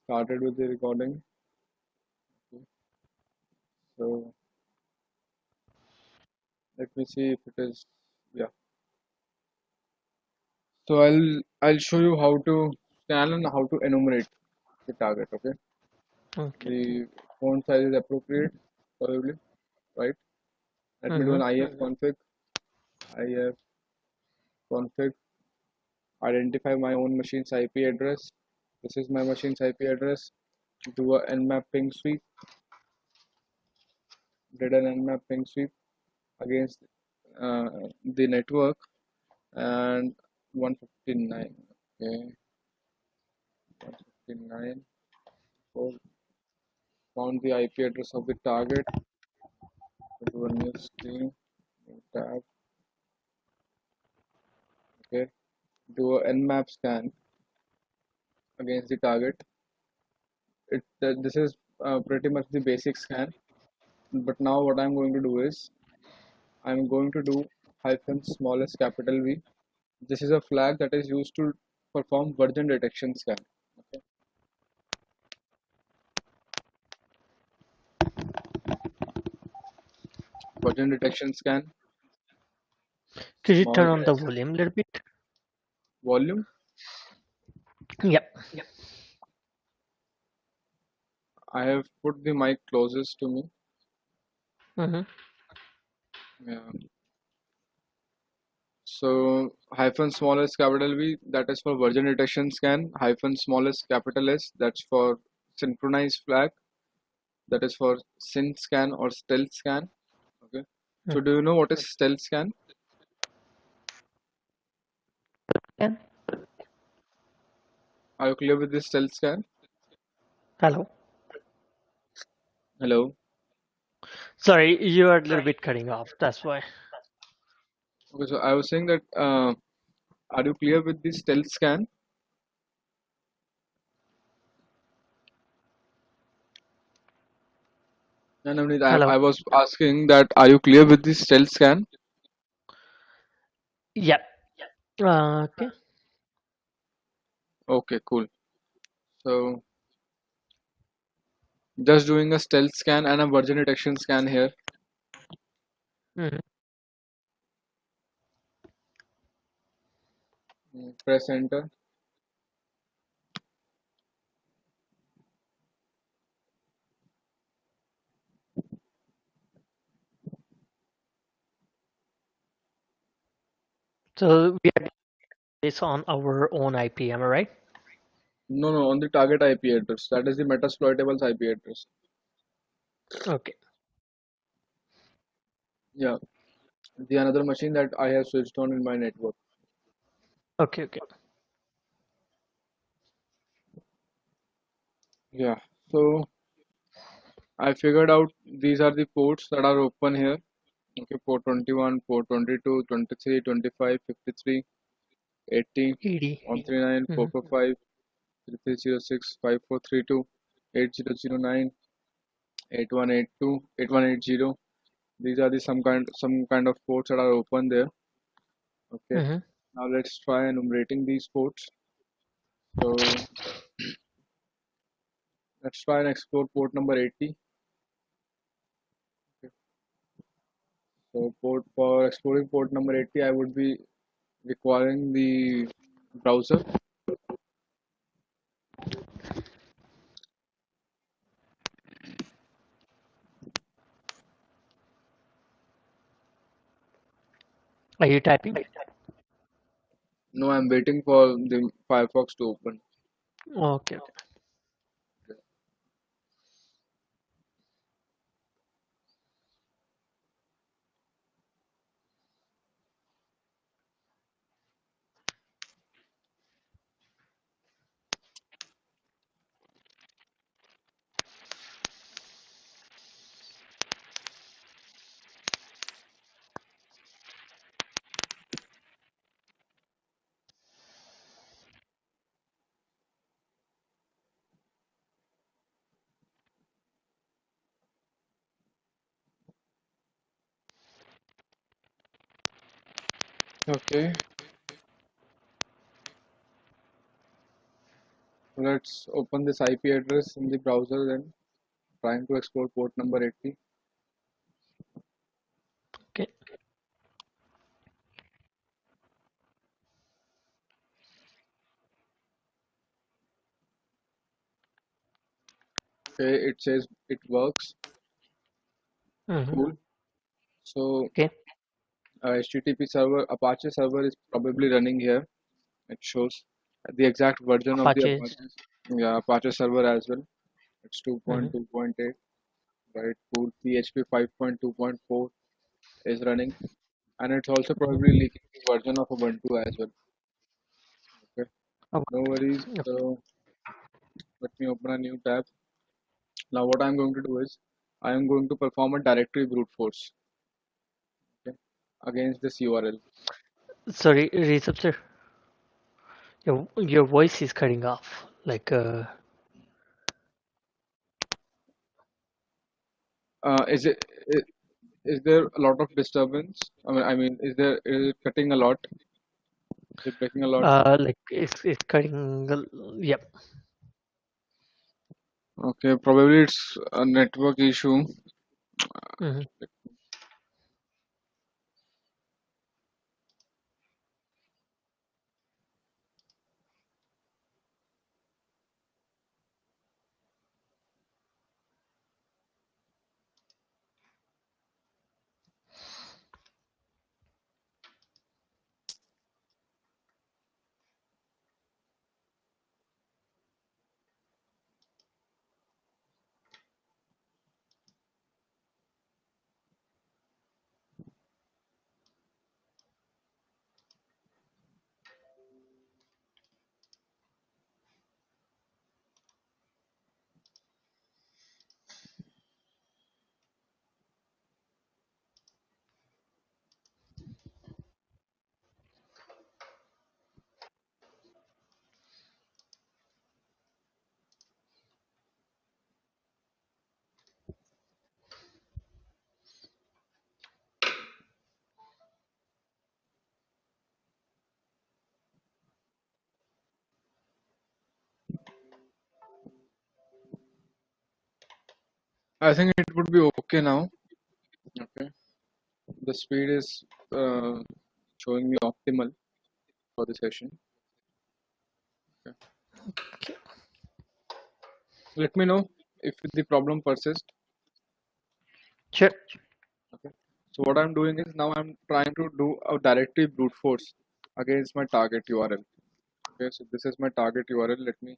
started with the recording. Okay. So let me see if it is, yeah. So I'll show you how to scan and how to enumerate the target. Okay. Okay. The font size is appropriate, probably, right? Let me do an if config. If config. Identify my own machine's IP address. This is my machine's IP address. Do a Nmap ping sweep. Did an Nmap ping sweep against the network and 159. Okay, 159. So found the IP address of the target. Do a new screen, new tab. Okay, do a Nmap scan against the target. This is pretty much the basic scan. But now what I'm going to do is I'm going to do hyphen smallest capital V. This is a flag that is used to perform version detection scan. Okay. Version detection scan. Could you turn Small on the volume a little bit? volume. Yep. I have put the mic closest to me. Yeah. So hyphen smallest capital V, that is for version detection scan. Hyphen smallest capital S, that's for synchronized flag. That is for sync scan or stealth scan. Okay. So do you know what is stealth scan? Yeah. Are you clear with this stealth scan? Hello. Hello. Sorry, you are a little bit cutting off. That's why. Okay, so I was saying that are you clear with the stealth scan? And Navneet, Hello. I was asking that are you clear with the stealth scan? Yep. Okay. Okay, cool. So just doing a stealth scan and a version detection scan here. Press enter. So we are doing this on our own IP, am I right? No, on the target IP address. That is the Metasploitable's IP address. Okay. Yeah, the another machine that I have switched on in my network. Okay. Okay. Yeah, so I figured out these are the ports that are open here. Okay, port 21, port 22, 23, 25, 53, 80, 80. 139, 445, 3306, 5432, 8009, 8182, 8180. These are the some kind of ports that are open there. Okay, now let's try enumerating these ports. So let's try and explore port number 80. Okay. So for exploring port number 80, I would be requiring the browser. Are you typing? No, I'm waiting for the Firefox to open. Okay. Okay. Okay. Let's open this IP address in the browser then. Trying to explore port number 80. Okay. Okay, it says it works. Mm-hmm. Cool. So Okay. HTTP server, Apache server is probably running here. It shows the exact version of the Apache. Apache. Yeah, Apache server as well. It's Mm-hmm. 2.2.8. Right. Cool. PHP 5.2.4 is running, and it's also probably leaking the version of Ubuntu as well. Okay. Oh, No worries. So let me open a new tab. Now what I'm going to do is I am going to perform a directory brute force, okay, against this URL. sorry, Rizab sir. Your voice is cutting off. Like Is is there a lot of disturbance? I mean, is it cutting a lot? Is it breaking a lot? like it's cutting. Yep. Okay, probably it's a network issue. Mm-hmm. I think it would be okay now. Okay, the speed is showing me optimal for the session. Okay. Let me know if the problem persists. Sure. Okay. So what I'm doing is now I'm trying to do a directory brute force against my target URL. Okay, so this is my target URL. Let me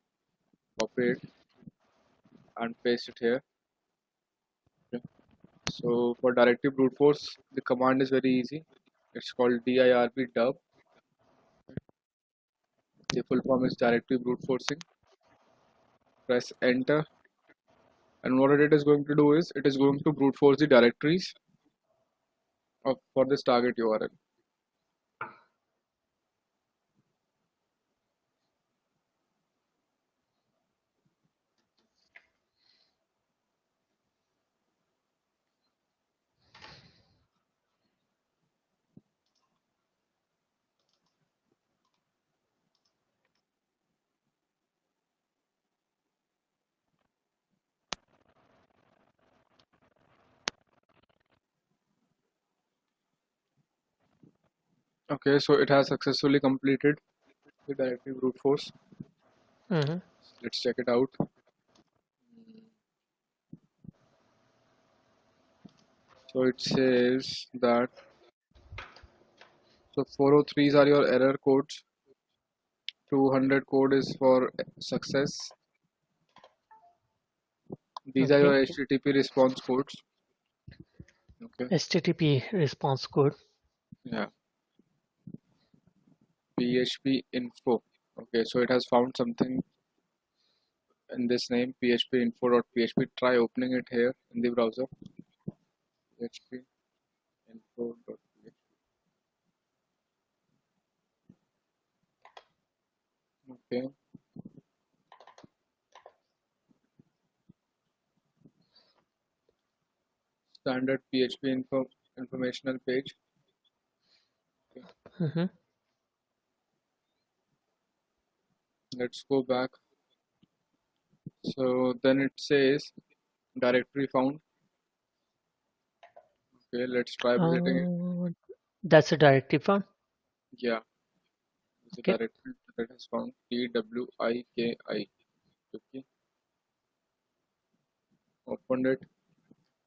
copy it and paste it here. Okay. So for directory brute force, the command is very easy. It's called dirb dub. The full form is directory brute forcing. Press enter, and what it is going to do is it is going to brute force the directories for this target URL. Okay, so it has successfully completed the directory brute force. Mm-hmm. Let's check it out. So it says that so 403s are your error codes, 200 code is for success. These are Okay. your HTTP response codes. Okay, HTTP response code. yeah, PHP info. Okay, so it has found something in this name PHP info.php. Try opening it here in the browser. PHP info.php. Okay, standard PHP informational page. Okay. Mm-hmm. Let's go back. So then it says directory found. Okay, let's try visiting it. Uh, that's a directive one. Yeah, it's a Okay. directory that has found TWIKI. Okay, opened it.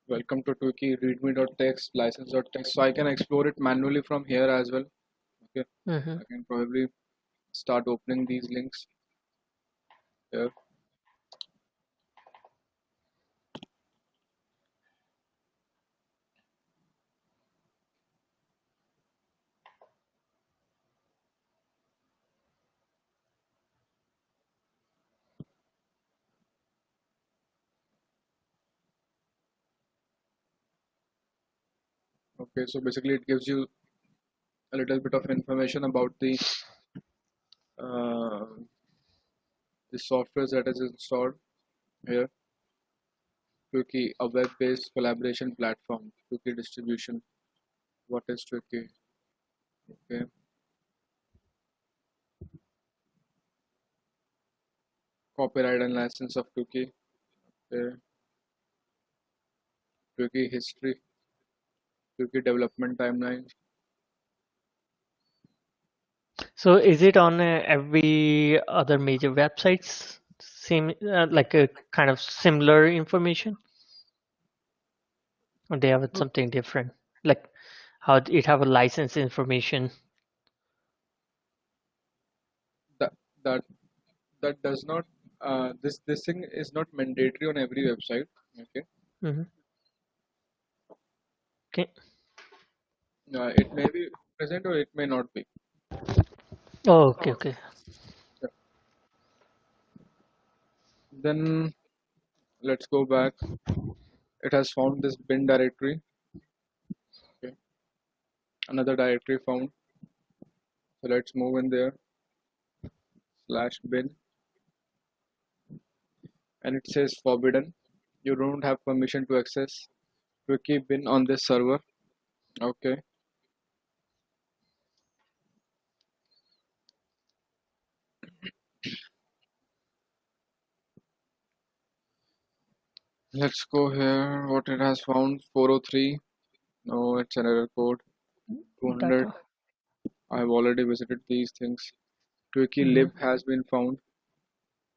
Welcome to Twiki readme.txt license.txt. So I can explore it manually from here as well. Okay, Mm-hmm. I can probably start opening these links here. Okay, so basically it gives you a little bit of information about uh, the software that is installed here. Twiki, a web-based collaboration platform. Twiki distribution. What is Twiki? Okay, copyright and license of Twiki. Okay, Twiki history. Twiki development timeline. So is it on every other major websites? Same, like a kind of similar information, or they have No, something different? Like how it have a license information? that that that does not. This thing is not mandatory on every website. Okay, Mm-hmm. Okay. it may be present or it may not be. Oh, okay, okay. Yeah. Then let's go back. It has found this bin directory. Okay, another directory found. So let's move in there. Slash bin, and it says forbidden. You don't have permission to access Wiki bin on this server. Okay, let's go here. What it has found 403. No, it's an error code. 200. Data. I've already visited these things. Twiki Mm-hmm. lib has been found.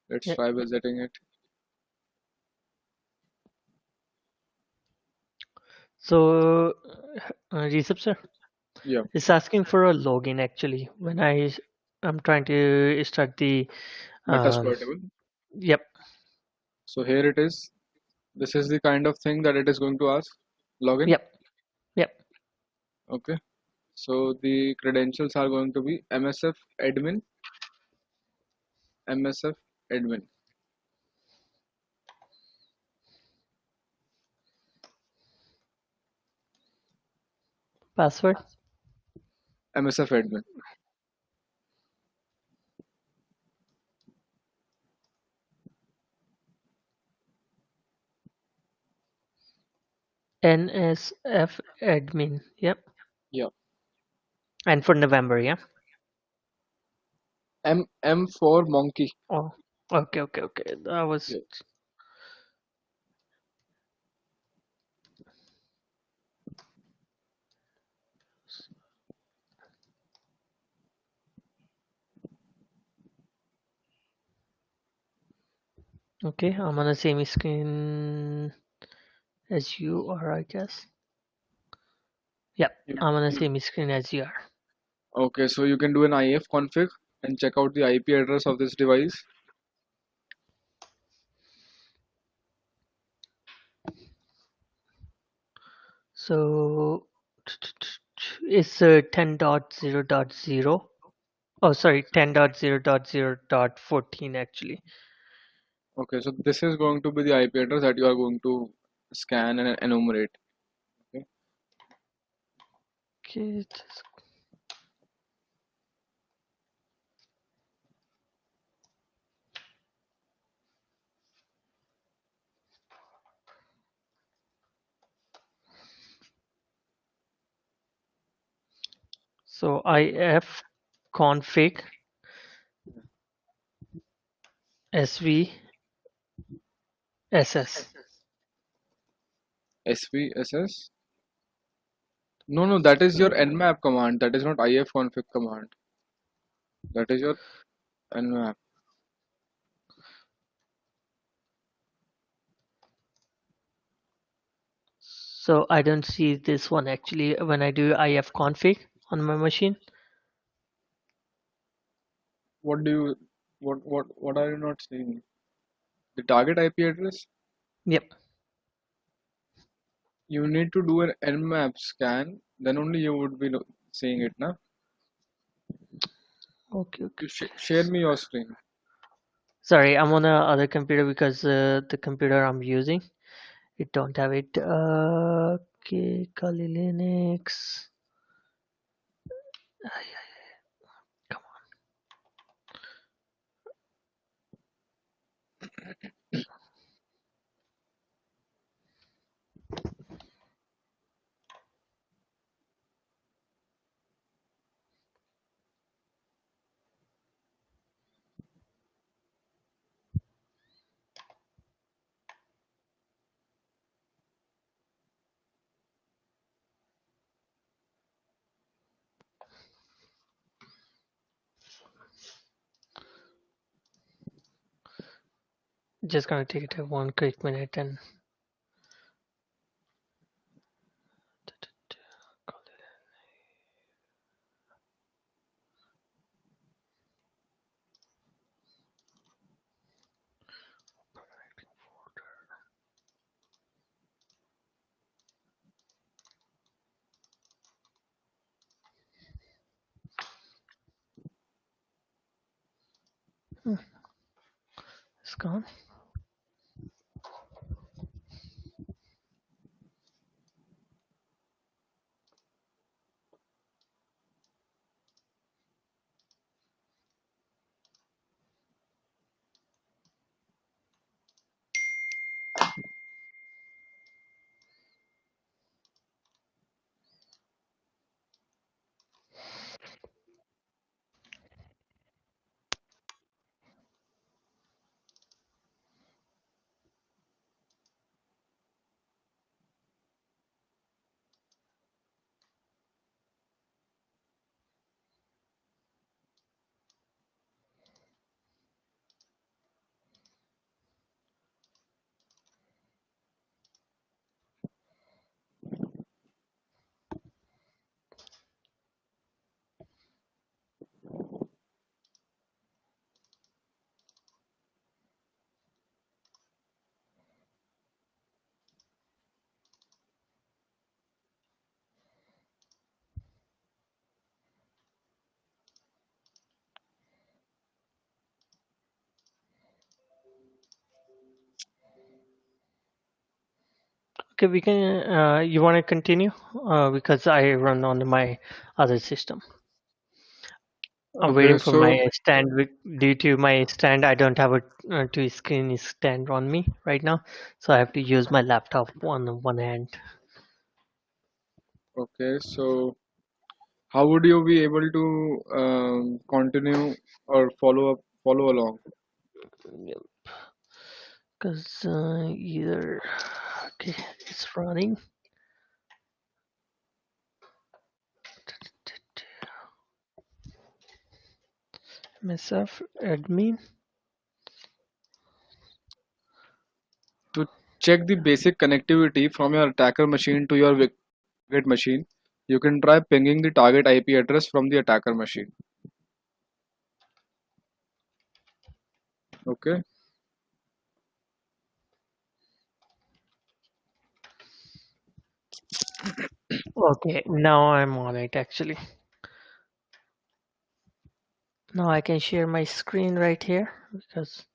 Let's Yeah. try visiting it. So, Rishabh sir, Yeah, it's asking for a login actually. When I'm trying to start the um, Metasploitable. yep, So here it is. This is the kind of thing that it is going to ask. Login. yep, yep. Okay. So the credentials are going to be MSF admin, MSF admin, Password MSF admin. NSF admin. Yep. Yeah. And for November, yeah. M for monkey. Oh, okay, okay, okay. That was Yeah. okay. I'm on the same screen as you are, I guess. Yep. You, I'm on the you, same screen as you are. okay, so you can do an IF config and check out the IP address of this device. So it's 10.0.0. Oh, sorry, 10.0.0.14 actually. Okay, so this is going to be the IP address that you are going to scan and enumerate. Okay, Okay. So if config sv SS. SVSS? No, no, that is your nmap command. That is not ifconfig command. That is your nmap. So I don't see this one actually when I do ifconfig on my machine. What do you, what are you not seeing? The target IP address? Yep. You need to do an nmap scan, then only you would be seeing it now. Okay, okay, You okay. share me your screen. Sorry, I'm on a other computer because the computer I'm using it don't have it. Okay, Kali Linux. Ay, come on. Just gonna take it one quick minute and it's gone. Okay, we can. You want to continue? Because I run on my other system. I'm Okay, waiting for so my stand. Due to my stand, I don't have a two screen stand on me right now, so I have to use my laptop on one hand. okay, so how would you be able to continue or follow along? Because either okay, it's running. Myself admin. To check the basic connectivity from your attacker machine to your target machine, you can try pinging the target IP address from the attacker machine. Okay, Okay, now I'm on it actually. Now I can share my screen right here because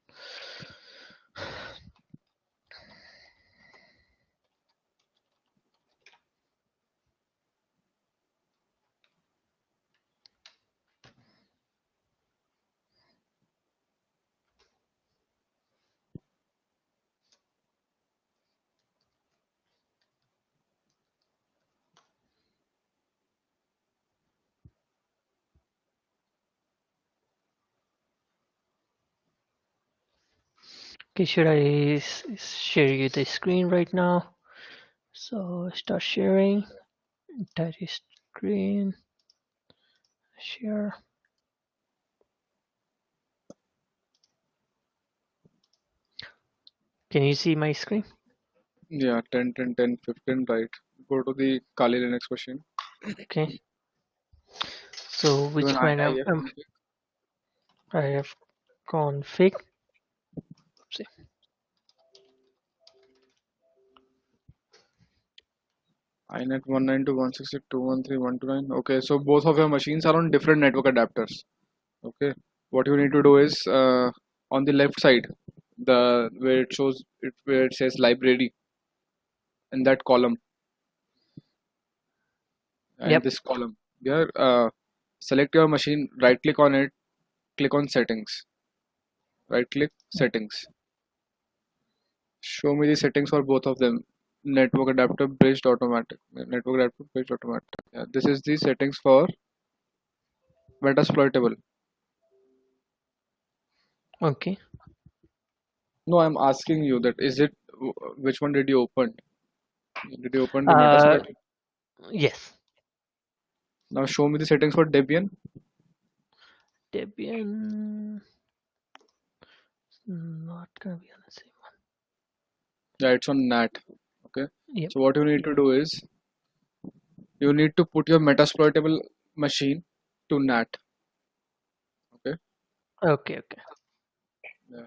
Okay, should I share you the screen right now? So start sharing. Entire screen. Share. Can you see my screen? Yeah, 10, 10, 10, 15, right. Go to the Kali Linux machine. Okay. So Do which an one IIF config. I have config? See. iNet 192.168.213.129. Okay, so both of your machines are on different network adapters. Okay, what you need to do is on the left side, the where it shows it where it says library in that column and Yep. this column. Here, select your machine, right click on it, click on settings, right click settings. Show me the settings for both of them. Network adapter bridged automatic. Network adapter bridged automatic. Yeah, this is the settings for Metasploitable. Okay. No, I'm asking you that is it which one did you open? Did you open the Uh, Metasploit? yes. Now show me the settings for Debian. Debian. Not gonna be on the same one. Yeah, it's on NAT. Okay. Yep. So what you need to do is you need to put your Metasploitable machine to NAT. Okay. Okay. Okay. Yeah.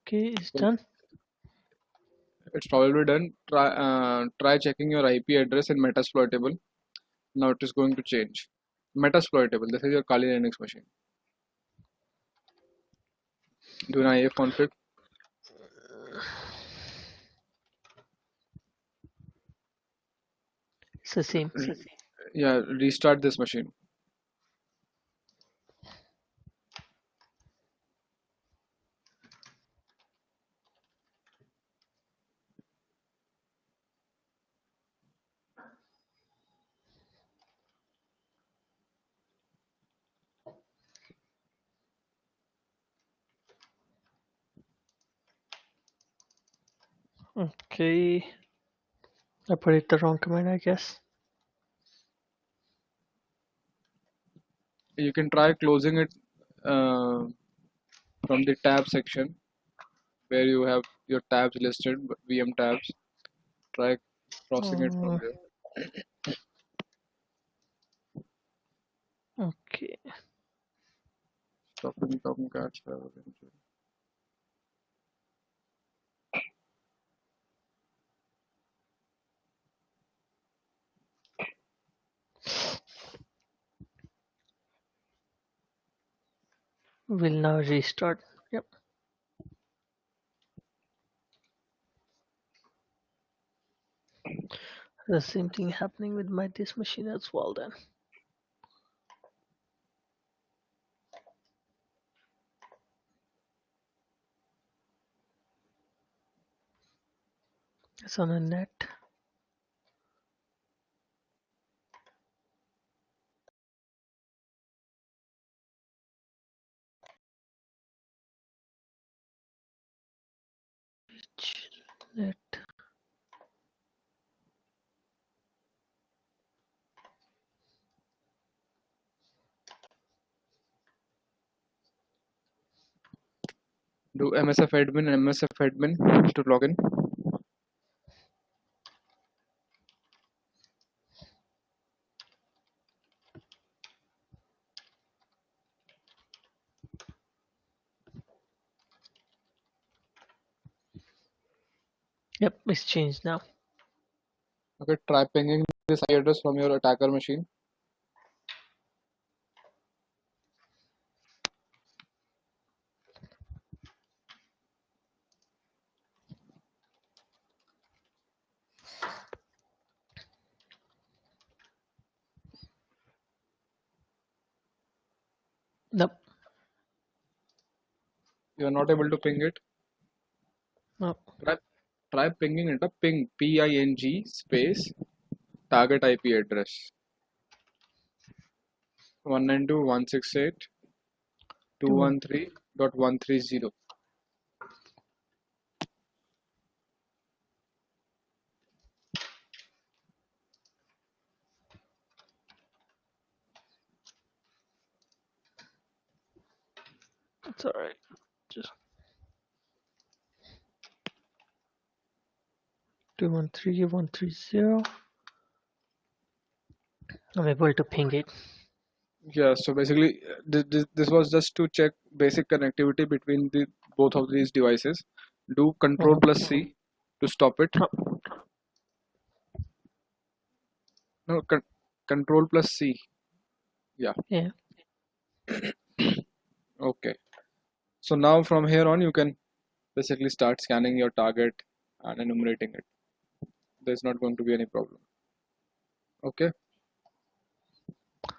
Okay. It's So done. it's probably done. Try checking your IP address in Metasploitable. Now it is going to change. Metasploitable. This is your Kali Linux machine. Do an IF config. It's the same. Yeah, restart this machine. Okay. I put it the wrong command, I guess. You can try closing it uh, from the tab section where you have your tabs listed, VM tabs. Try crossing it from Uh, there. okay. Stopping Tomcats. Will now restart. Yep. The same thing happening with my this machine as well then. It's on a net. Net. Do MSF admin to log in. Yep, it's changed now. Okay, try pinging this IP address from your attacker machine. Nope. You are not able to ping it. Nope. Try, try pinging it up. Ping ping space target IP address 192.168.213.130. It's alright. Just 213.130. I'm able to ping it. Yeah, so basically this was just to check basic connectivity between the both of these devices. Do control plus C to stop it. No, control plus C. Yeah. Yeah. Okay. So now from here on, you can basically start scanning your target and enumerating it. There's not going to be any problem. Okay.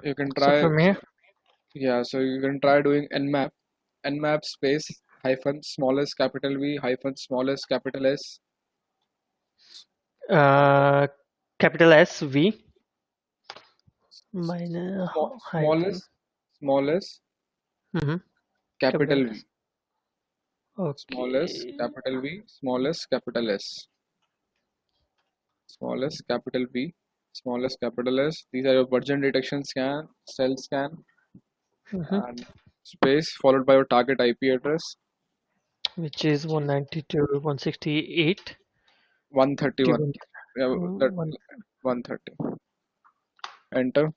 You can So try. from here, Yeah. So you can try doing Nmap. Nmap space hyphen smallest capital V hyphen smallest capital S. uh, capital S V minus hyphen. Smallest Mm-hmm. Capital capital V. S. Smallest Okay. capital V, smallest capital S, smallest capital V, smallest capital S. These are your version detection scan, cell scan, Mm-hmm. and space followed by your target IP address Which is 192.168. 131. Given Yeah, that one. 130. Enter.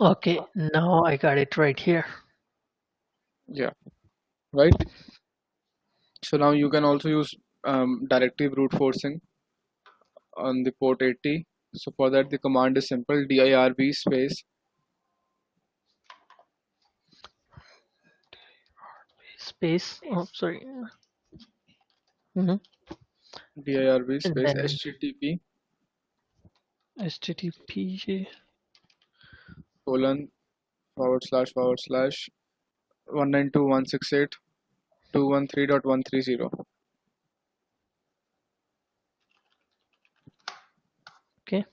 Okay, now I got it right here. Yeah, right. So now you can also use directory brute forcing on the port 80. So for that the command is simple dirb space Space. Oh, sorry. Mm-hmm. dirb And space then http HTTP. colon // 192.168.213.130. Okay.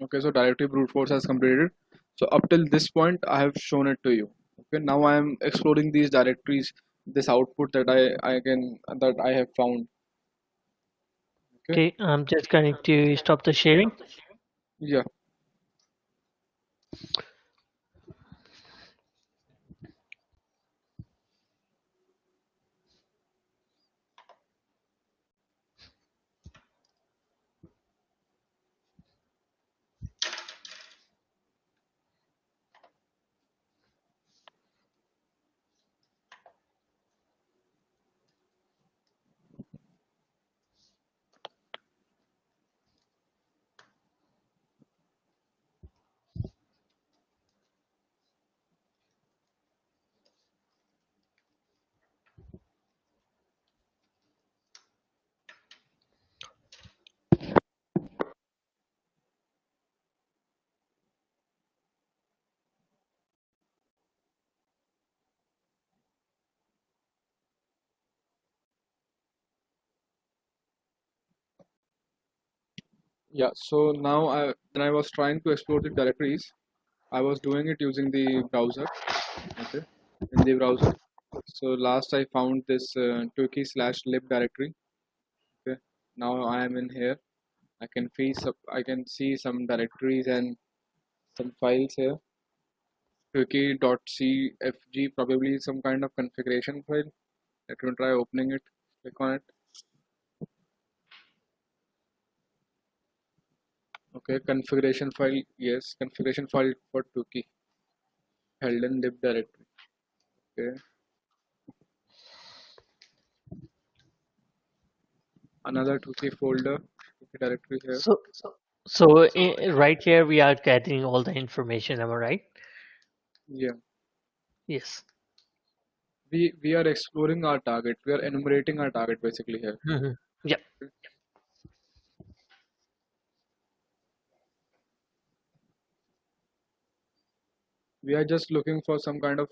Okay, so directory brute force has completed. So up till this point, I have shown it to you. Okay, now I am exploring these directories, this output that I have found. Okay, Okay, I'm just going to stop the sharing. yeah, yeah. So now when I was trying to explore the directories, I was doing it using the browser. Okay, in the browser. So last I found this turkey/lib directory. Okay, now I am in here. I can see some directories and some files here. Quickie.cfg, probably some kind of configuration file. Let me try opening it. Click on it. Okay, configuration file. Yes, configuration file for Quickie held in lib directory. Okay, another Quickie folder, Quickie directory here. So right here we are gathering all the information. Am I right? Yeah, Yes. we are exploring our target. We are enumerating our target basically here. Yeah. We are just looking for some kind of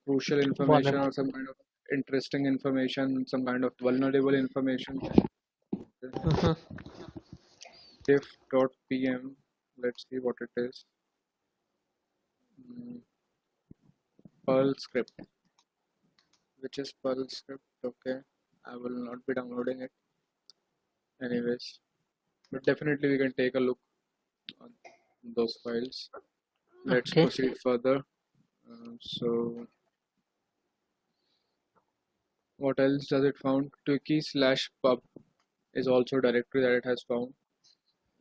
crucial information or some kind of interesting information, some kind of vulnerable information. Mhm. Diff.pm. Let's see what it is. Mm, Perl script. Which is Perl script. Okay, I will not be downloading it anyways, but definitely we can take a look on those files. Let's Okay. proceed further. So what else does it found? Twiki/pub is also a directory that it has found.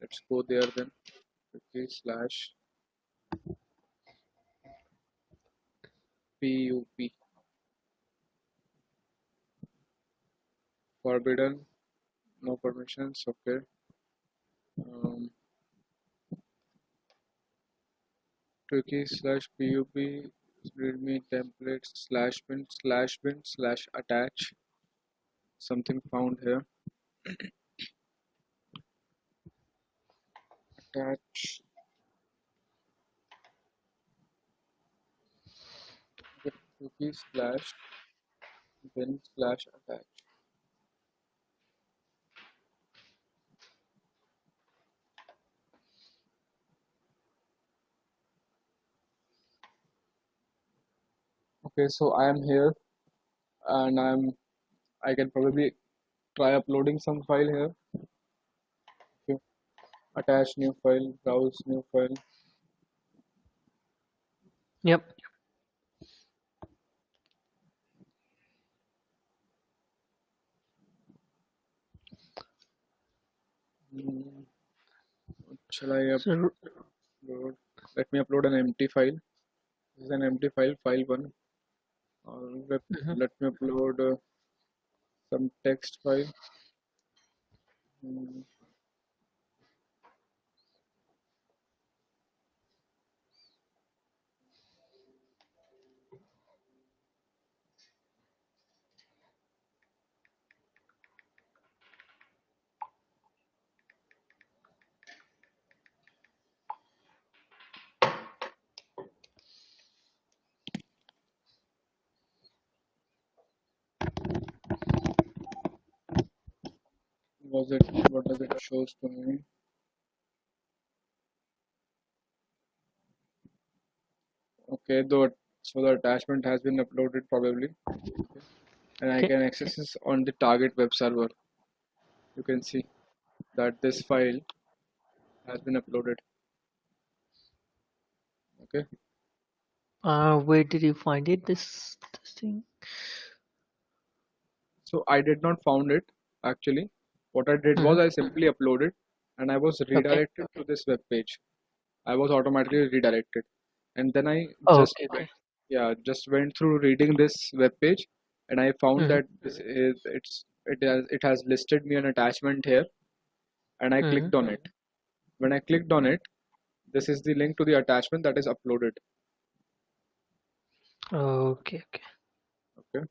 Let's go there then. Twiki/pup. Forbidden, no permissions. Okay. Um, Twiki/pup readme templates /bin/attach. Something found here. Attach the Twiki/bin/attach. Okay, so I am here and I can probably try uploading some file here. Okay. Attach new file, browse new file. Yep. Hmm, what shall I So. upload? Let me upload an empty file. This is an empty file, file one. Or Mhm. let me upload some text file. Hmm, was it? What does it shows to me? Okay, so the attachment has been uploaded probably. Okay. And I Okay. can access this on the target web server. You can see that this file has been uploaded. Okay. Where did you find it? This thing. So I did not found it actually. What I did was Mhm. I simply uploaded and I was Okay. redirected to this web page. I was automatically redirected. And then I just Okay. went, Okay. yeah, just went through reading this web page and I found Mhm. that it has listed me an attachment here and I Mhm. clicked on it. When I clicked on it, this is the link to the attachment that is uploaded. Okay. Okay. Okay.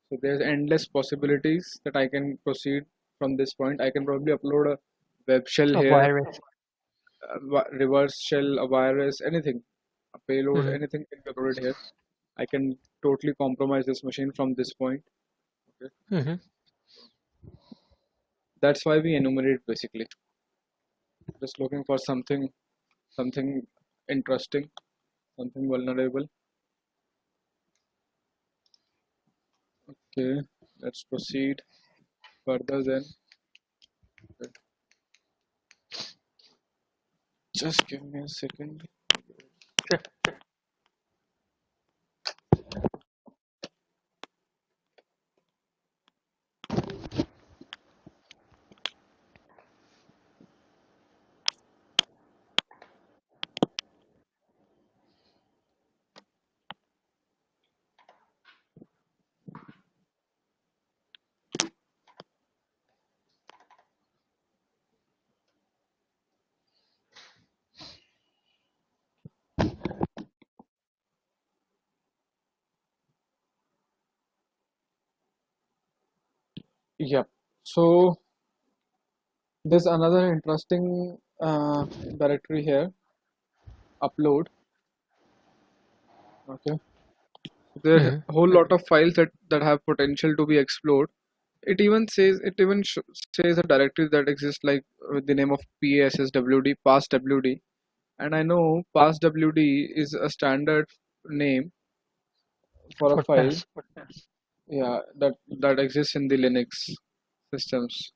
So there's endless possibilities that I can proceed from this point. I can probably upload a web shell A here, virus. reverse shell, a virus, anything, a payload, Mhm. anything can be uploaded here. I can totally compromise this machine from this point. Okay. Mhm. That's why we enumerate basically. Just looking for something interesting, something vulnerable. Okay, let's proceed further then. Okay. Just give me a second. Sure. Yep. So there's another interesting directory here. Upload. Okay. There are Mhm. a whole lot of files that have potential to be explored. It even says a directory that exists like with the name of PASSWD, passwd, and I know passwd is a standard name for a For file. password. Yeah, that exists in the Linux systems.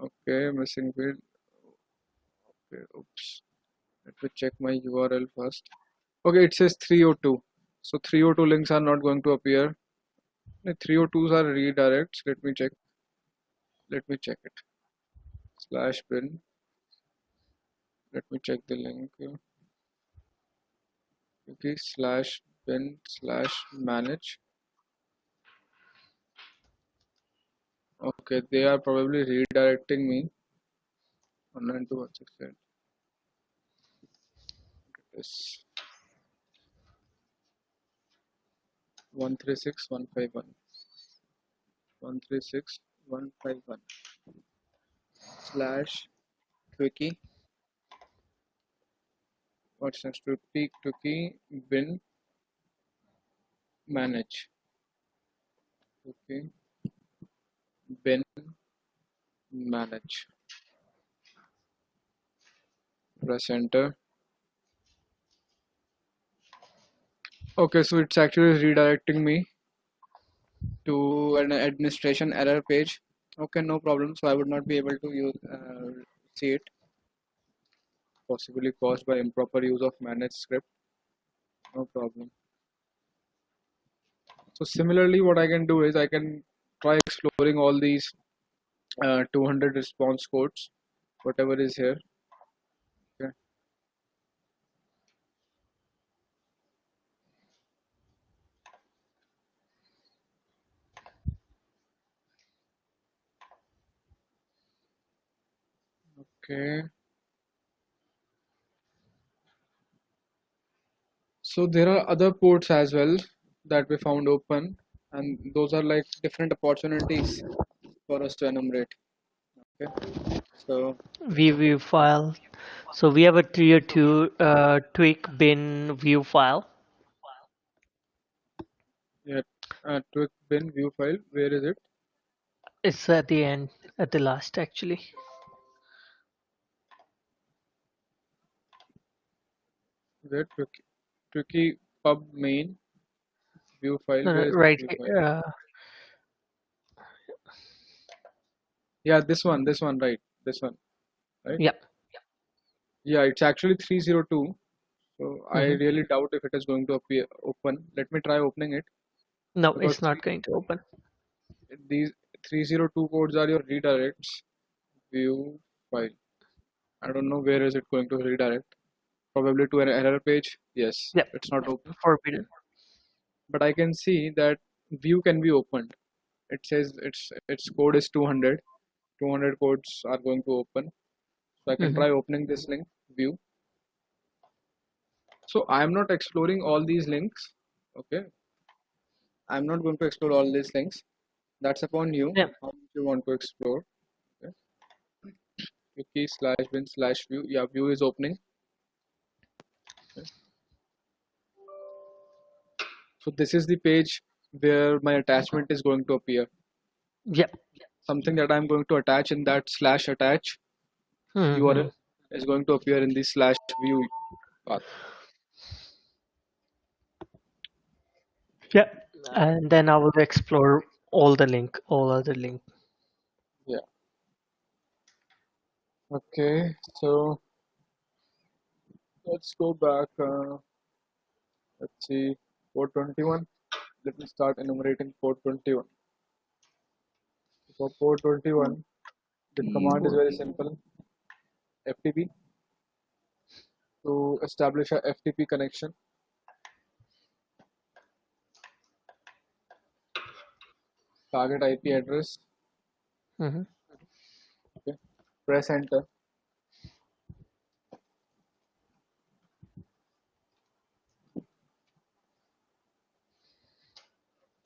Okay, missing field. Okay, oops. Let me check my URL first. Okay, it says 302. So 302 links are not going to appear. The 302s are redirects. Let me check. Let me check it. Slash bin. Let me check the link. Okay, slash bin slash manage. Okay, they are probably redirecting me. 192.168. Yes. 136.151. 136.151 slash quickie. What's next? Quickie bin manage. Okay, bin manage. Press enter. Okay, so it's actually redirecting me to an administration error page. Okay, no problem. So I would not be able to see it, possibly caused by improper use of manage script. No problem. So similarly, what I can do is I can try exploring all these 200 response codes, whatever is here. Okay. Okay. So there are other ports as well that we found open, and those are like different opportunities for us to enumerate. Okay. So View file. So we have a tier 2 tweak bin view file. yeah, quick bin view file. Where is it? It's at the end, at the last actually. Where tricky pub main view file. No, no, Where is this right view file? here. Yeah, this one, right? This one, right? Yeah. Yeah, it's actually 302. So I Hmm. really doubt if it is going to appear open. Let me try opening it No, because it's not going to open. these 302 codes are your redirects view file. I don't know where is it going to redirect. Probably to an error page. Yes, Yep. it's not open. Forbidden. But I can see that view can be opened. It says its code is 200. 200 codes are going to open. So I can Hmm. try opening this link view. So I am not exploring all these links. Okay, I'm not going to explore all these links. That's upon you. Yeah. How much you want to explore. Okay. Wiki slash bin slash view. Yeah, view is opening. Okay. So this is the page where my attachment is going to appear. Yep. Something that I'm going to attach in that slash attach Hmm. URL is going to appear in the slash view path. Yep. And then I will explore all other link. Yeah. Okay. So Let's go back. Let's see, port 21. Let me start enumerating port 21. For port 21, the command is very simple. FTP to establish a FTP connection. Target IP address. Mm-hmm. Okay. Press enter.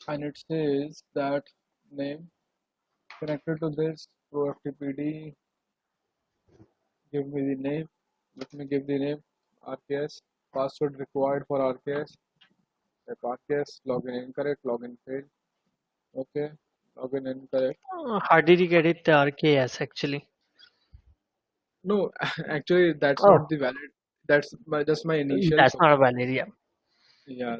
And it says that name connected to this pro FTPD. Give me the name. Let me give the name RKS. Password required for RKS. Type RKS. Login incorrect. Login failed. Okay. Login incorrect. How did you get it? The RKS actually. No, actually, that's Oh, not the valid. That's just my initials. that's not Okay. a valid. Yeah. Yeah,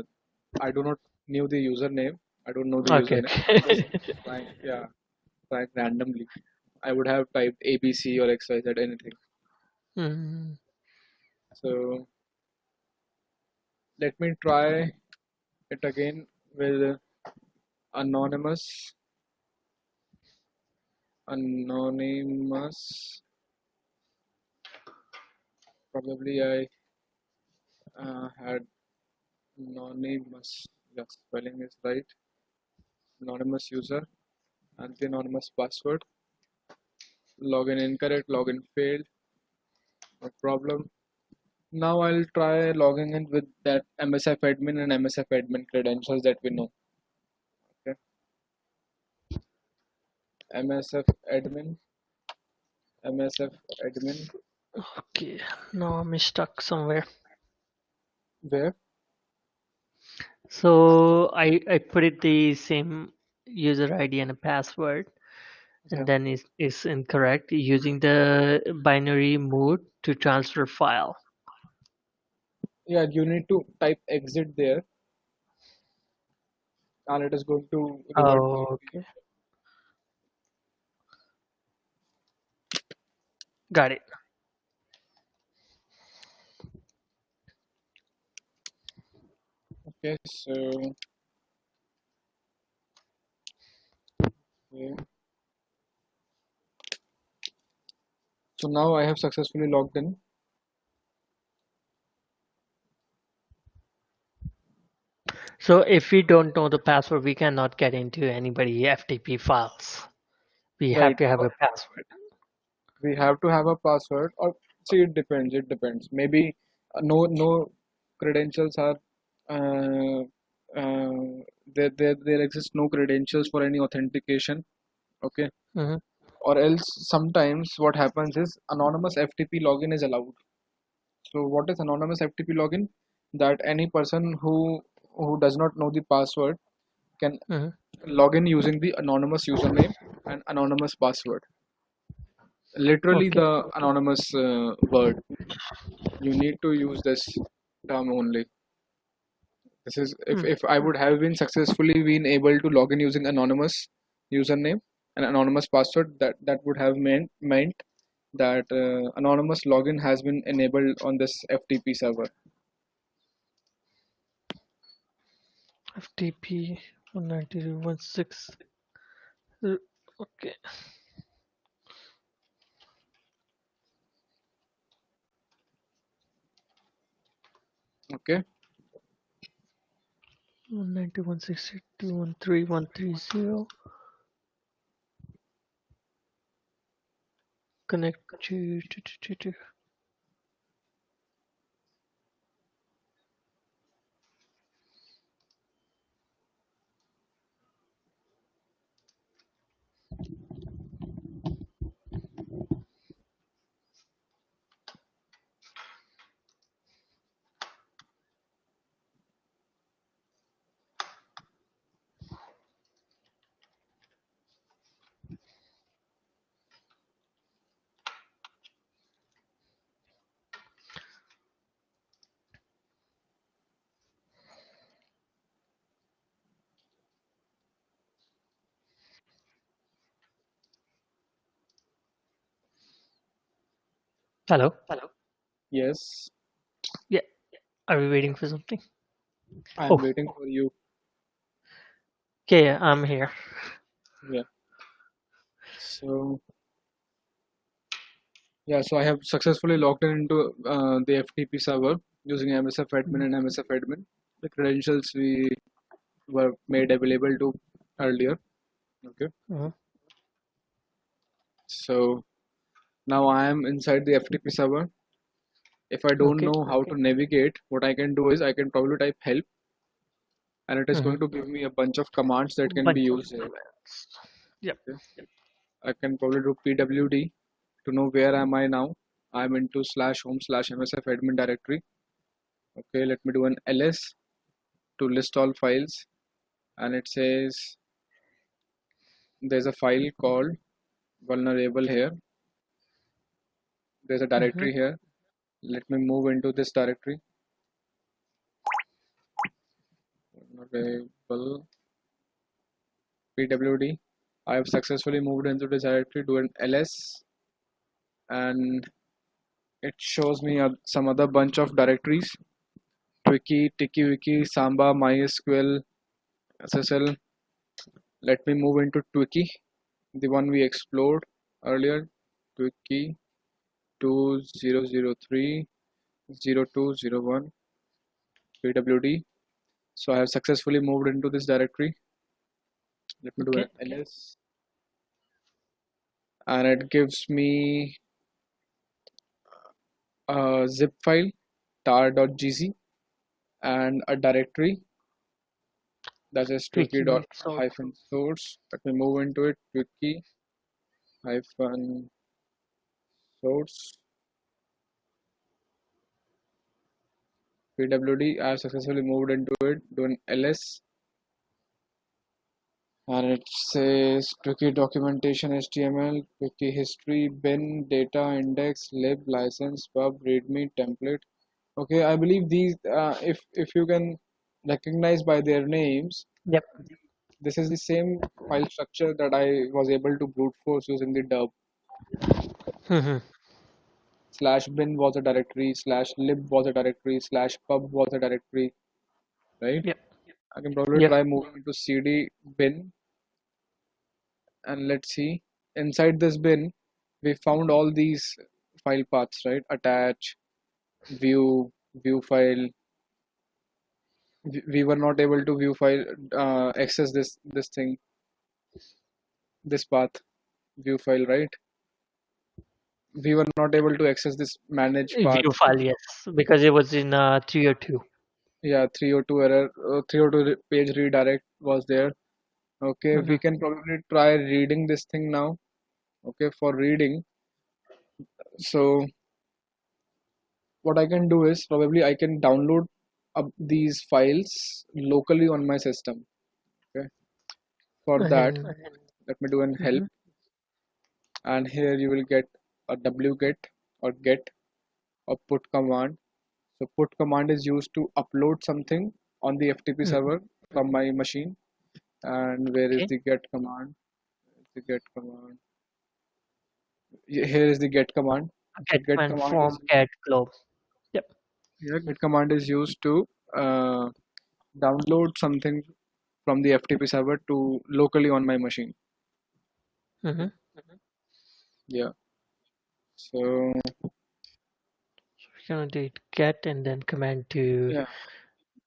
I do not knew the username. I don't know the Okay. username. I'm Okay. just trying. Yeah, trying randomly. I would have typed ABC or XYZ anything. Mm, So let me try it again with anonymous. Anonymous. Probably I had anonymous. Yes, spelling is right. Anonymous user and the anonymous password. Login incorrect. Login failed. No problem. Now I'll try logging in with that MSF admin and MSF admin credentials that we know. Okay. MSF admin, MSF admin. okay. Now I'm stuck somewhere. Where? So I put it the same user ID and a password, Yeah. and then it's incorrect using the binary mode to transfer file. Yeah, you need to type exit there and it is going to revert back Oh, to okay. Got it. you. Okay, so okay. So now I have successfully logged in. So if we don't know the password, we cannot get into anybody FTP files. We have Right. to have a password. We have to have a password or see it depends. It depends. Maybe no credentials are uh, uh, there exists no credentials for any authentication. Okay, Hmm. or else sometimes what happens is anonymous FTP login is allowed. So what is anonymous FTP login? That any person who does not know the password can Hmm. log in using the anonymous username and anonymous password. Literally Okay. the anonymous word. You need to use this term only. This is Mm. if I would have been successfully been able to log in using anonymous username and anonymous password, that would have meant that anonymous login has been enabled on this FTP server. FTP 192.168. Okay. Okay. 191.168.213.130. Connect to. Hello. Yes. Yeah. Are we waiting for something? I'm Oh, waiting for you. okay. I'm here. Yeah. So yeah, so I have successfully logged in into the FTP server using MSF admin and MSF admin. The credentials we were made available to earlier. Okay. Hmm. So now I am inside the FTP server. If I don't Okay. know how to navigate, what I can do is I can probably type help, and it is Hmm. going to give me a bunch of commands that can be Bunch of used here. commands. Yep. Okay. I can probably do pwd to know where am I now. I'm into /home/msf admin directory. Okay, let me do an ls to list all files, and it says there's a file called vulnerable here. There's a Hmm. directory here. Let me move into this directory. Vulnerable pwd. I have successfully moved into this directory. Do an ls, and it shows me some other bunch of directories: Twiki, TikiWiki, Samba, MySQL, SSL. Let me move into Twiki, the one we explored earlier. Twiki 2003 0201 pwd. So I have successfully moved into this directory. Let me do an Okay. ls, and it gives me a zip file tar.gz and a directory that is Tweaky so twiki.source. Let me move into it. Twiki hyphen source pwd. I have successfully moved into it. Do an ls, and it says Twiki documentation HTML, Twiki history, bin, data, index, lib, license, pub, readme, template. Okay, I believe these. If you can recognize by their names, yep. this is the same file structure that I was able to brute force using the dub. Hmm. Slash bin was a directory, slash lib was a directory, slash pub was a directory, right? Yep. I can probably Yep. try moving into cd bin, and let's see. Inside this bin, we found all these file paths, right? Attach, view, view file. We were not able to view file, access this thing, this path, view file, right? We were not able to access this manage path. View file, yes, because it was in 302. Yeah, 302 error, 302 page redirect was there. Okay, Hmm. we can probably try reading this thing now. Okay, for reading. So what I can do is probably I can download up these files locally on my system. Okay, for that, And let me do an help, mhm. and here you will get a wget or get or put command. So put command is used to upload something on the FTP Mhm. server from my machine. And where is Okay. the get command? The get command. Here is the get command. So Get get command command from is cat globe. Yep. yeah, get command is used to uh, download something from the FTP server to locally on my machine. Hmm. Yeah. So We're gonna do it get and then command to yeah,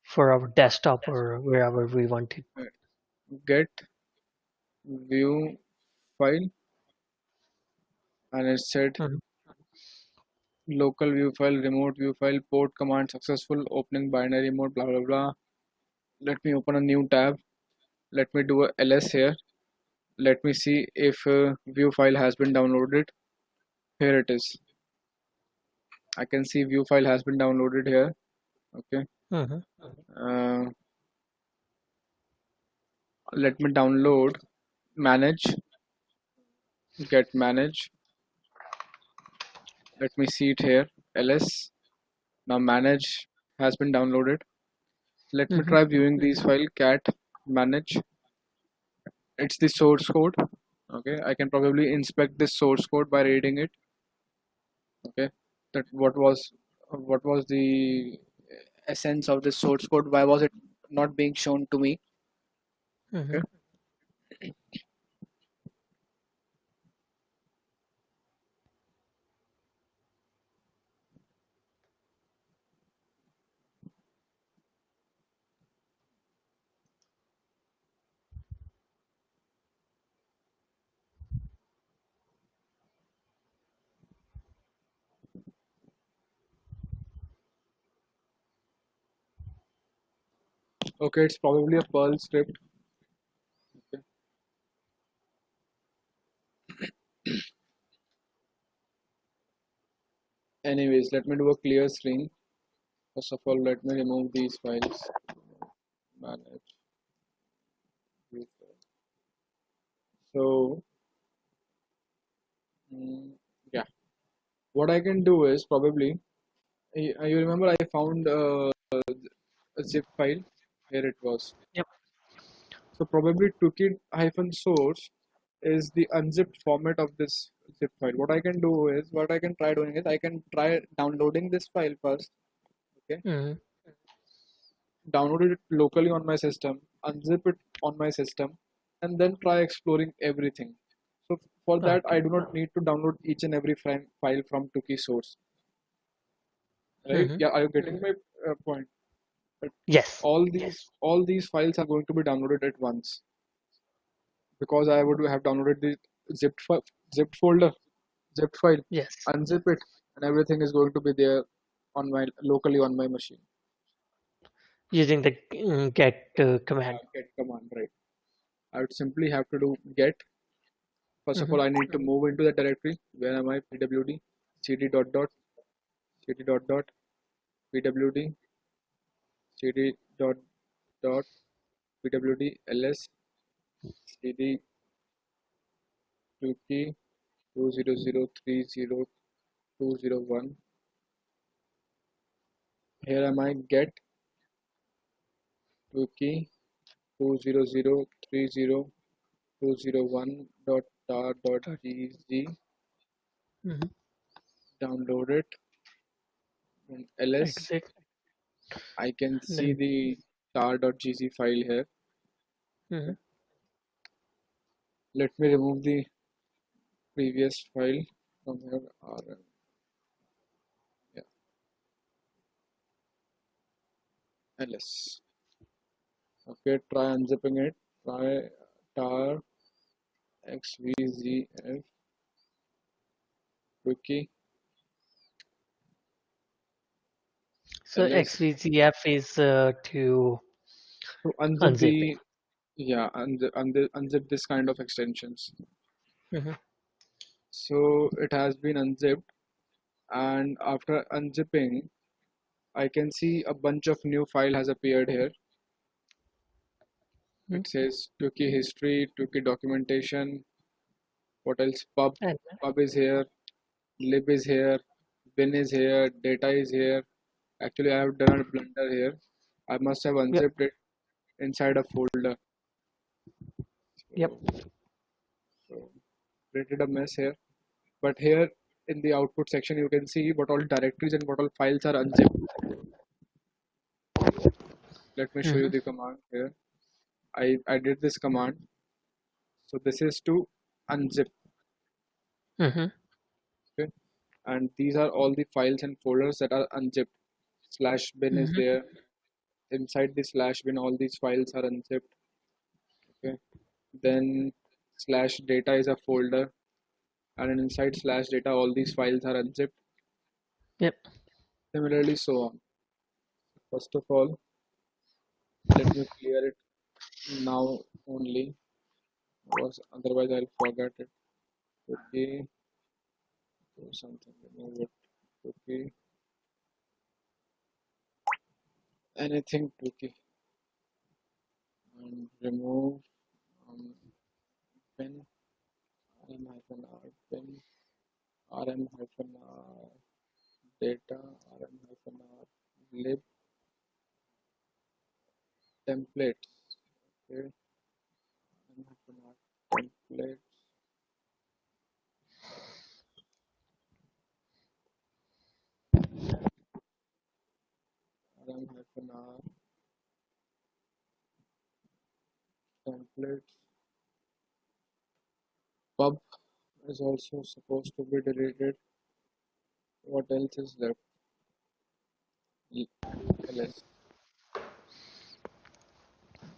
for our desktop or wherever we want it. uh, get view file, and it said Mhm. local view file, remote view file, port command successful, opening binary mode, blah blah blah. Let me open a new tab. Let me do a ls here. Let me see if view file has been downloaded. Here it is. I can see view file has been downloaded here. Okay. Mhm. Uh, let me download manage, get manage. Let me see it here. ls. Now manage has been downloaded. Let me Mhm. try viewing these file cat manage. It's the source code. Okay. I can probably inspect this source code by reading it. Okay. That what was what was the essence of this source code? Why was it not being shown to me? Mm-hmm. Okay. Okay, it's probably a Perl script. Okay. Anyways, let me do a clear screen. First of all, let me remove these files. Manage. So, mm, yeah, what I can do is probably, you remember I found a zip file. Here it was. Yep. So probably toolkit-source is the unzipped format of this zip file. What I can try doing is I can try downloading this file first. Okay, Mm-hmm. download it locally on my system, unzip it on my system, and then try exploring everything. So for that, I Okay. do not need to download each and every file from Tuki source. Right? Mm-hmm. Yeah, are you getting my point? But Yes. all these files are going to be downloaded at once because I would have downloaded the zipped folder, zipped file, Yes. unzip it, and everything is going to be there on my locally on my machine. Using the get command. Get command, right? I would simply have to do get. First of Mm-hmm. all, I need to move into the directory. Where am I? pwd cd dot dot cd dot dot pwd cd dot dot pwd ls cd 2 key 200302001. Here am I? Get 2 key 200302001 dot tar dot Dot. gz. Mm-hmm. Download it from ls. Exit. I can And see then. the tar.gz file here. Mm-hmm. Okay. Let me remove the previous file from here. Yeah, ls. Okay, try unzipping it. Try tar xvzf wiki So ls XVZF is to to unzip unzip it. the, yeah, unzip this kind of extensions. Mm-hmm. So it has been unzipped, and after unzipping I can see a bunch of new file has appeared here. Mm-hmm. It says Tuki history, Tuki documentation, what else? And Pub is here, lib is here, bin is here, data is here. Actually, I have done a blunder here. I must have yep. unzipped it inside a folder. Yep. So created a mess here. But here in the output section, you can see what all directories and what all files are unzipped. Let me show you Mm-hmm. the command here. I did this command. So this is to unzip. Mm-hmm. Okay, and these are all the files and folders that are unzipped. Slash bin is Mm-hmm. there. Inside the slash bin, all these files are unzipped. Okay, then slash data is a folder, and inside slash data, all these files are unzipped. Yep. Similarly, so on. First of all, let me clear it now only, because otherwise I'll forget it. Okay, do something. Remove it. Okay, anything. Okay, and remove bin rm hyphen r bin rm hyphen r data rm hyphen r lib templates. Okay, rm hyphen r templates. rm-r templates. Pub is also supposed to be deleted. What else is left? ls.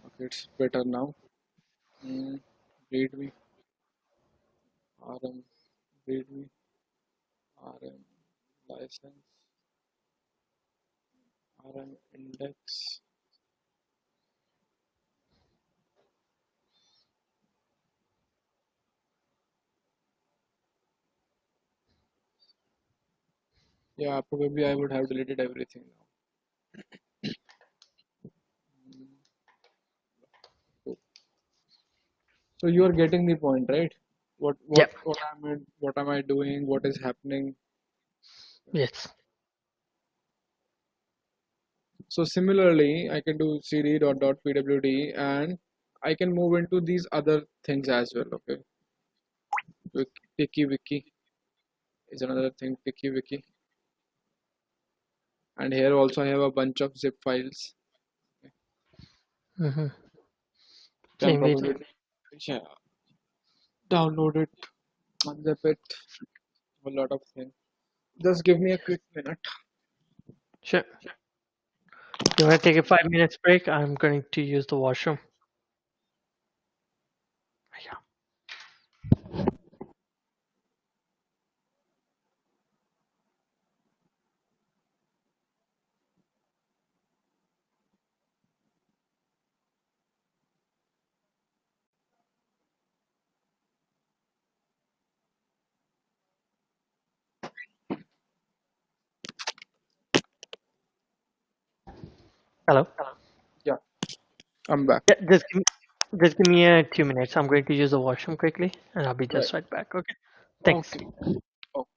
Okay, it's better now. Mm, readme, rm, readme, rm license, rm index. Yeah, probably I would have deleted everything now. Mm, so so you are getting the point, right? What what Yep. what what am I doing? What is happening? Yes. So similarly, I can do cd dot pwd and I can move into these other things as well. Okay, wiki is another thing. Wiki, and here also I have a bunch of zip files. Mm-hmm. Can Same with probably yeah, download it, unzip it, a lot of things. Just give me a quick minute. sure. You want to take a 5 minutes break? I'm going to use the washroom. Yeah. Hello. Yeah, I'm back. Yeah. Just give me 2 minutes. I'm going to use the washroom quickly, and I'll be Right. just right back. Okay. Thanks. Okay. Okay.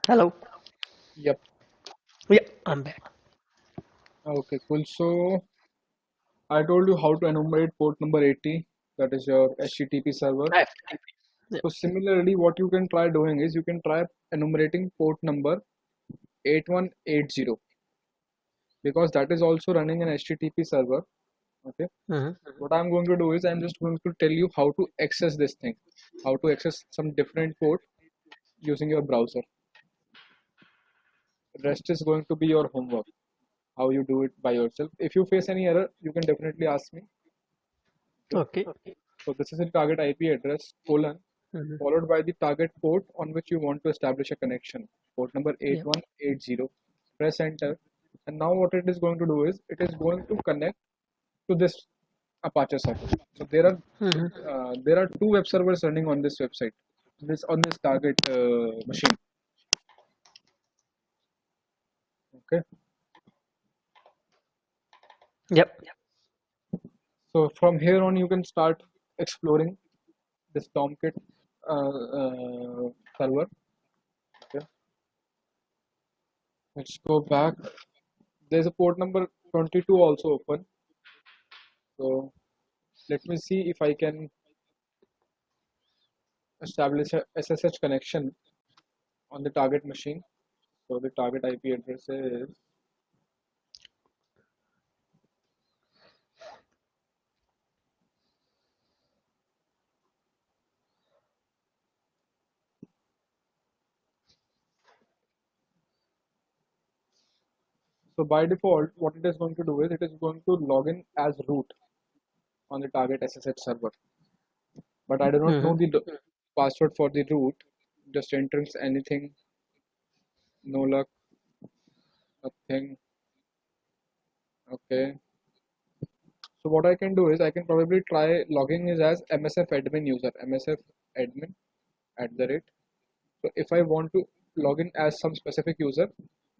Hello. Yep. Yeah, I'm back. Okay, cool. So I told you how to enumerate port number 80, that is your HTTP server. I have to. Yeah. So similarly, what you can try doing is you can try enumerating port number 8180, because that is also running an HTTP server. Okay. Mhm. What I'm going to do is I'm just going to tell you how to access this thing, how to access some different port using your browser. Rest is going to be your homework, how you do it by yourself. If you face any error, you can definitely ask me. Okay. Okay. So this is the target IP address colon Mhm. followed by the target port on which you want to establish a connection. Port number Yeah. 8180. Press enter. And now what it is going to do is it is going to connect to this Apache server. So Mhm. there are two web servers running on this website. This on this target machine. Okay. Yep. So from here on you can start exploring this Tomcat server. Okay. Let's go back. There's a port number 22 also open. So let me see if I can establish a SSH connection on the target machine. So the target IP address is, so by default what it is going to do is it is going to log in as root on the target SSH server. But I do not know Mhm. the password for the root. Just enters anything, no luck, nothing. Okay. So what I can do is I can probably try logging is as MSF admin user, MSF admin at the rate. So if I want to log in as some specific user,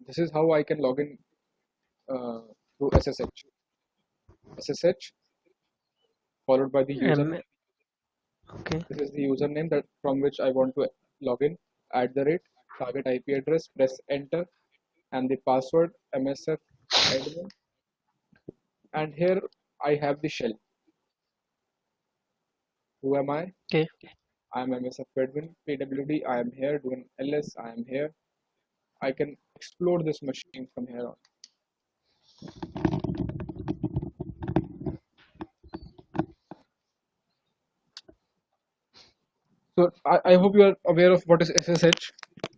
this is how I can log in uh, through SSH. SSH followed by the Um, username. okay. This is the username that from which I want to log in at the rate target IP address. Press enter and the password MSF admin. And here I have the shell. Who am I? Okay. I am MSF admin. PWD. I am here doing ls. I am here. I can explore this machine from here on. So I hope you are aware of what is SSH.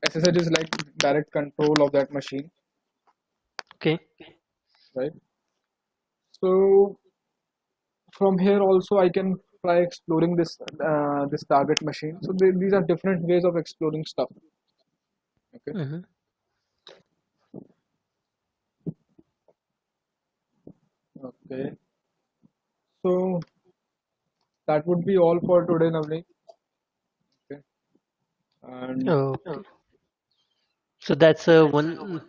SSH is like direct control of that machine, Okay. right? So from here also I can try exploring this target machine. So these are different ways of exploring stuff. Okay. Mhm. Okay. So that would be all for today, Navneet. Okay. And Okay. So that's one